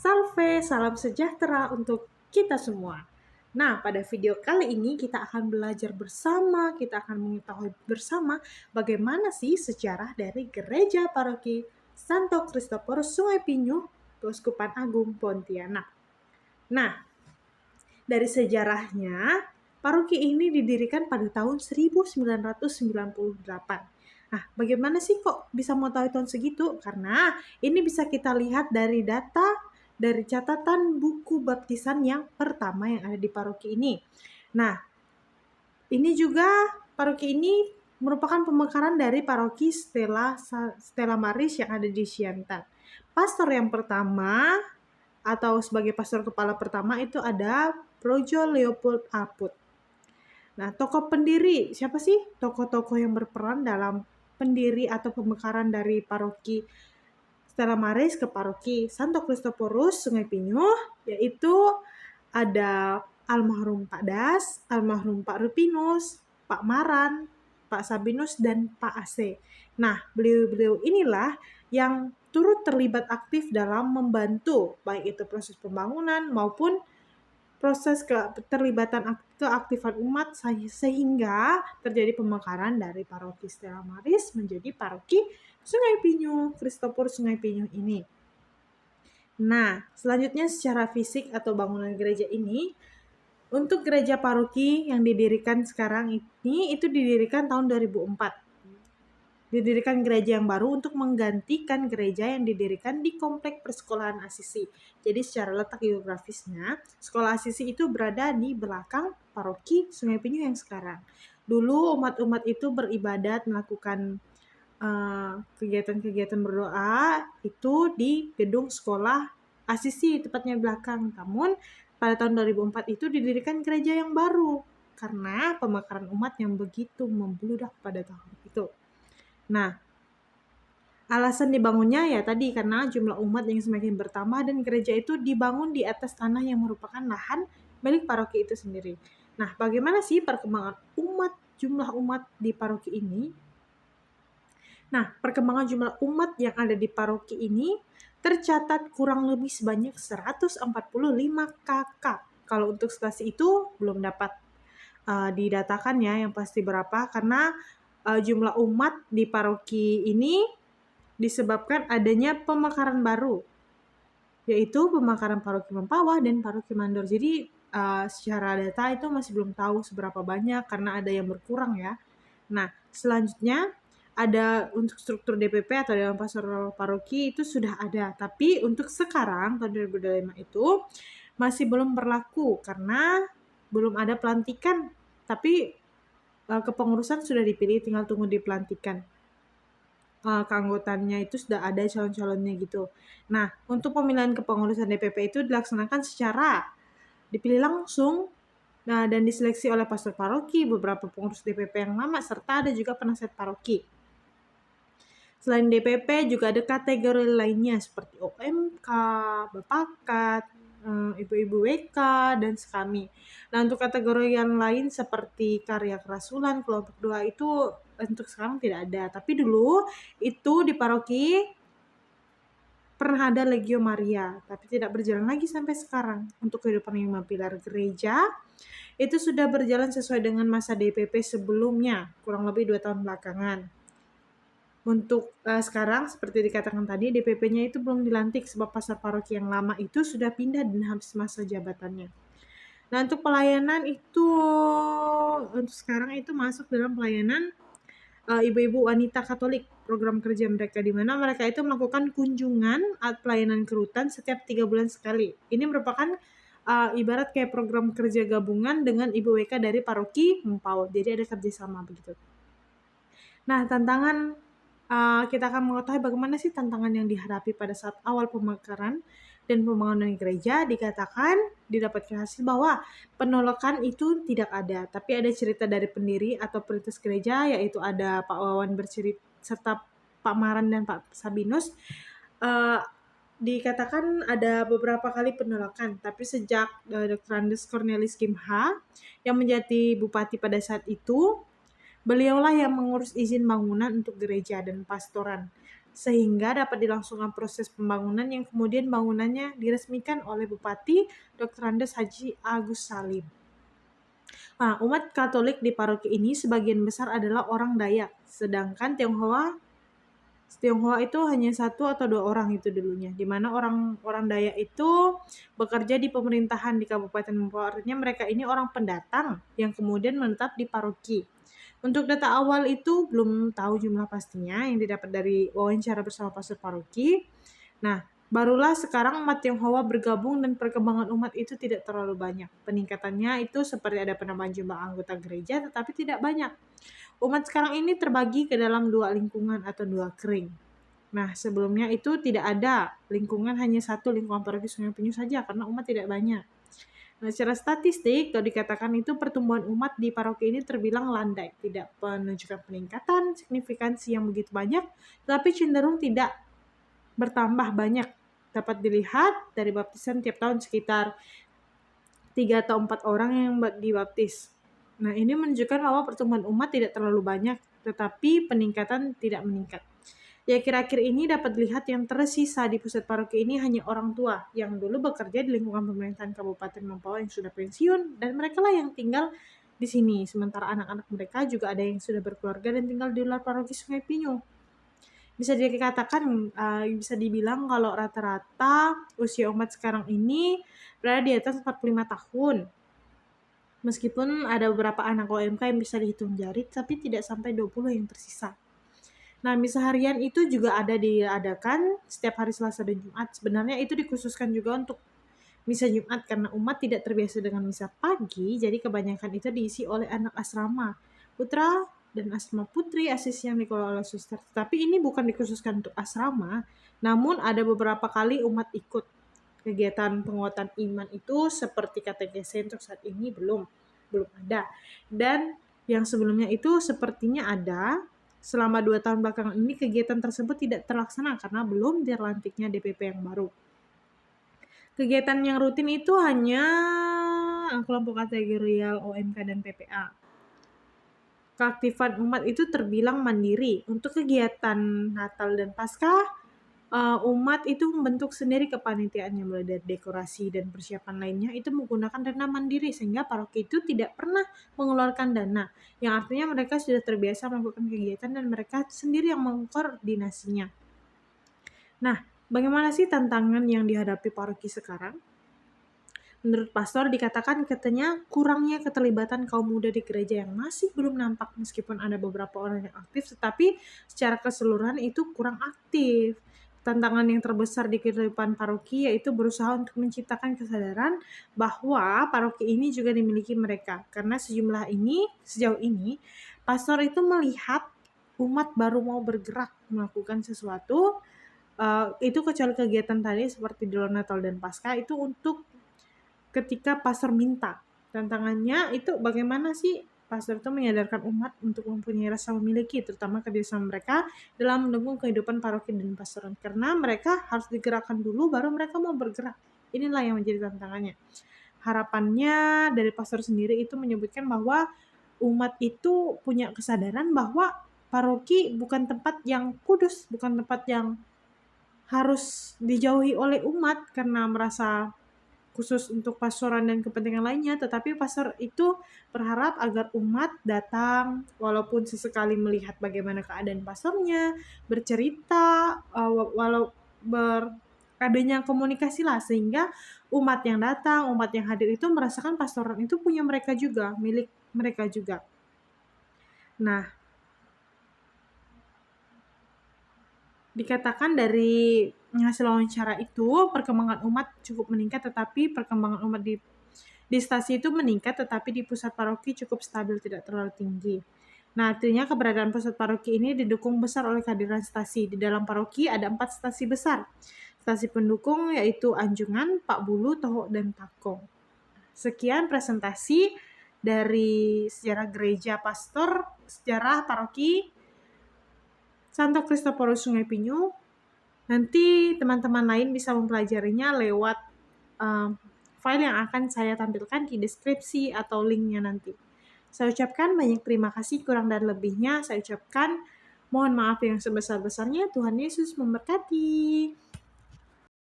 Salve, salam sejahtera untuk kita semua. Nah, pada video kali ini kita akan belajar bersama, kita akan mengetahui bersama bagaimana sih sejarah dari Gereja Paroki Santo Kristoporus Sungai Pinyu, Keuskupan Agung Pontianak. Nah, dari sejarahnya, paroki ini didirikan pada tahun 1998. Nah, bagaimana sih kok bisa mau tahu tahun segitu? Karena ini bisa kita lihat dari data dari catatan buku baptisan yang pertama yang ada di paroki ini. Nah, ini juga paroki ini merupakan pemekaran dari paroki Stella Maris yang ada di Siantar. Pastor yang pertama atau sebagai pastor kepala pertama itu ada Projo Leopold Aput. Nah, tokoh pendiri, siapa sih tokoh-tokoh yang berperan dalam pendiri atau pemekaran dari paroki Stella Maris ke paroki Santo Kristoporus Sungai Pinyu, yaitu ada almarhum Pak Das, almarhum Pak Rupinus, Pak Maran, Pak Sabinus, dan Pak AC. Nah, beliau-beliau inilah yang turut terlibat aktif dalam membantu, baik itu proses pembangunan maupun proses keterlibatan keaktifan umat sehingga terjadi pemekaran dari paroki Stella Maris menjadi paroki Sungai Pinyu, Kristopor Sungai Pinyu ini. Nah, selanjutnya secara fisik atau bangunan gereja ini, untuk gereja paroki yang didirikan sekarang ini, itu didirikan tahun 2004. Didirikan gereja yang baru untuk menggantikan gereja yang didirikan di komplek persekolahan Asisi. Jadi secara letak geografisnya, sekolah Asisi itu berada di belakang paroki Sungai Pinyu yang sekarang. Dulu umat-umat itu beribadat, melakukan kegiatan-kegiatan berdoa itu di gedung sekolah Asisi, tepatnya belakang. Namun pada tahun 2004 itu didirikan gereja yang baru karena pemekaran umat yang begitu membludak pada tahun itu. Nah, alasan dibangunnya ya tadi karena jumlah umat yang semakin bertambah dan gereja itu dibangun di atas tanah yang merupakan lahan milik paroki itu sendiri. Nah, bagaimana sih perkembangan jumlah umat di paroki ini? Nah, perkembangan jumlah umat yang ada di paroki ini tercatat kurang lebih sebanyak 145 kakak. Kalau untuk stasi itu belum dapat didatakan ya yang pasti berapa karena jumlah umat di paroki ini disebabkan adanya pemekaran baru, yaitu pemekaran paroki Mempawah dan paroki Mandor. Jadi secara data itu masih belum tahu seberapa banyak karena ada yang berkurang ya. Nah, selanjutnya ada untuk struktur DPP atau Dewan Pastoral Paroki itu sudah ada, tapi untuk sekarang tahun 2025 itu masih belum berlaku karena belum ada pelantikan, tapi kepengurusan sudah dipilih, tinggal tunggu dipelantikan. Keanggotaannya itu sudah ada calon-calonnya gitu. Nah, untuk pemilihan kepengurusan DPP itu dilaksanakan secara dipilih langsung, nah dan diseleksi oleh pastor paroki, beberapa pengurus DPP yang lama, serta ada juga penasihat paroki. Selain DPP juga ada kategori lainnya seperti OMK, Bapakat, Ibu-ibu WK, dan Sekami. Nah, untuk kategori yang lain seperti karya kerasulan, kelompok doa itu untuk sekarang tidak ada. Tapi dulu itu di paroki pernah ada Legio Maria, tapi tidak berjalan lagi sampai sekarang. Untuk kehidupan 5 pilar gereja, itu sudah berjalan sesuai dengan masa DPP sebelumnya, kurang lebih 2 tahun belakangan. Untuk sekarang seperti dikatakan tadi DPP-nya itu belum dilantik sebab pastor paroki yang lama itu sudah pindah dan habis masa jabatannya. Nah, untuk pelayanan itu untuk sekarang itu masuk dalam pelayanan ibu-ibu wanita Katolik, program kerja mereka di mana mereka itu melakukan kunjungan pelayanan ke rutan setiap 3 bulan sekali. Ini merupakan ibarat kayak program kerja gabungan dengan Ibu WK dari paroki Mempawah. Jadi ada kerjasama begitu. Nah, tantangan kita akan mengetahui bagaimana sih tantangan yang dihadapi pada saat awal pemekaran dan pembangunan gereja. Dikatakan didapatkan hasil bahwa penolakan itu tidak ada, tapi ada cerita dari pendiri atau perintis gereja, yaitu ada Pak Wawan bercerita serta Pak Maran dan Pak Sabinus. Dikatakan ada beberapa kali penolakan, tapi sejak Dr. Andes Cornelis Kimha yang menjadi bupati pada saat itu, beliaulah yang mengurus izin bangunan untuk gereja dan pastoran. sehingga dapat dilangsungkan proses pembangunan yang kemudian bangunannya diresmikan oleh Bupati Dr. Andes Haji Agus Salim. Nah, umat Katolik di paroki ini sebagian besar adalah orang Dayak, sedangkan Tionghoa itu hanya 1 atau 2 orang itu dulunya, di mana orang Dayak itu bekerja di pemerintahan di Kabupaten Mempawah. Artinya mereka ini orang pendatang yang kemudian menetap di paroki. Untuk data awal itu belum tahu jumlah pastinya yang didapat dari wawancara bersama pastor paroki. Nah, barulah sekarang umat Tionghoa bergabung dan perkembangan umat itu tidak terlalu banyak. Peningkatannya itu seperti ada penambahan jumlah anggota gereja tetapi tidak banyak. Umat sekarang ini terbagi ke dalam 2 lingkungan atau 2 kering. Nah, sebelumnya itu tidak ada lingkungan, hanya 1 lingkungan paroki Sungai Penyu saja karena umat tidak banyak. Nah, secara statistik kalau dikatakan itu pertumbuhan umat di paroki ini terbilang landai, tidak menunjukkan peningkatan signifikansi yang begitu banyak, tetapi cenderung tidak bertambah banyak. Dapat dilihat dari baptisan tiap tahun sekitar 3 atau 4 orang yang dibaptis. Nah, ini menunjukkan bahwa pertumbuhan umat tidak terlalu banyak, tetapi peningkatan tidak meningkat. Ya, akhir-akhir ini dapat dilihat yang tersisa di pusat paroki ini hanya orang tua yang dulu bekerja di lingkungan pemerintahan Kabupaten Mempawah yang sudah pensiun, dan mereka lah yang tinggal di sini. Sementara anak-anak mereka juga ada yang sudah berkeluarga dan tinggal di luar paroki Sungai Pinyu. Bisa dikatakan, bisa dibilang kalau rata-rata usia umat sekarang ini berada di atas 45 tahun. Meskipun ada beberapa anak OMK yang bisa dihitung jari, tapi tidak sampai 20 yang tersisa. Nah, misa harian itu juga ada diadakan setiap hari Selasa dan Jumat. Sebenarnya itu dikhususkan juga untuk misa Jumat karena umat tidak terbiasa dengan misa pagi, jadi kebanyakan itu diisi oleh anak asrama putra dan asrama putri asis yang dikelola oleh suster. Tapi ini bukan dikhususkan untuk asrama, namun ada beberapa kali umat ikut. Kegiatan penguatan iman itu seperti katekese untuk saat ini belum ada. Dan yang sebelumnya itu sepertinya ada. Selama 2 tahun belakangan ini kegiatan tersebut tidak terlaksana karena belum dilantiknya DPP yang baru. Kegiatan yang rutin itu hanya kelompok kategorial OMK dan PPA. Keaktifan umat itu terbilang mandiri. Untuk kegiatan Natal dan Paskah, umat itu membentuk sendiri kepanitiaannya, mulai dari dekorasi dan persiapan lainnya itu menggunakan dana mandiri, sehingga paroki itu tidak pernah mengeluarkan dana, yang artinya mereka sudah terbiasa melakukan kegiatan dan mereka sendiri yang mengkoordinasinya. Nah, bagaimana sih tantangan yang dihadapi paroki sekarang? Menurut pastor dikatakan katanya kurangnya keterlibatan kaum muda di gereja yang masih belum nampak, meskipun ada beberapa orang yang aktif tetapi secara keseluruhan itu kurang aktif. Tantangan yang terbesar di kehidupan paroki yaitu berusaha untuk menciptakan kesadaran bahwa paroki ini juga dimiliki mereka, karena sejauh ini pastor itu melihat umat baru mau bergerak melakukan sesuatu, itu kecuali kegiatan tadi seperti di luar Natal dan Paskah itu untuk ketika pastor minta. Tantangannya itu bagaimana sih pastor itu menyadarkan umat untuk mempunyai rasa memiliki, terutama kerjasama mereka dalam mendukung kehidupan paroki dan pastoran, karena mereka harus digerakkan dulu baru mereka mau bergerak. Inilah yang menjadi tantangannya. Harapannya dari pastor sendiri itu menyebutkan bahwa umat itu punya kesadaran bahwa paroki bukan tempat yang kudus, bukan tempat yang harus dijauhi oleh umat karena merasa khusus untuk pastoran dan kepentingan lainnya, tetapi pastor itu berharap agar umat datang walaupun sesekali melihat bagaimana keadaan pastornya, bercerita, walau adanya komunikasi lah, sehingga umat yang datang, umat yang hadir itu merasakan pastoran itu punya mereka juga, milik mereka juga. Nah, dikatakan dari hasil wawancara itu perkembangan umat cukup meningkat, tetapi perkembangan umat di stasi itu meningkat, tetapi di pusat paroki cukup stabil, tidak terlalu tinggi. Nah, artinya keberadaan pusat paroki ini didukung besar oleh kehadiran stasi. Di dalam paroki ada 4 stasi besar. Stasi pendukung yaitu Anjungan, Pak Bulu, Toho, dan Takong. Sekian presentasi dari sejarah gereja pastor, sejarah paroki Santo Kristoporus Sungai Pinyu. Nanti teman-teman lain bisa mempelajarinya lewat file yang akan saya tampilkan di deskripsi atau linknya nanti. Saya ucapkan banyak terima kasih, kurang dan lebihnya saya ucapkan Mohon maaf yang sebesar-besarnya. Tuhan Yesus memberkati.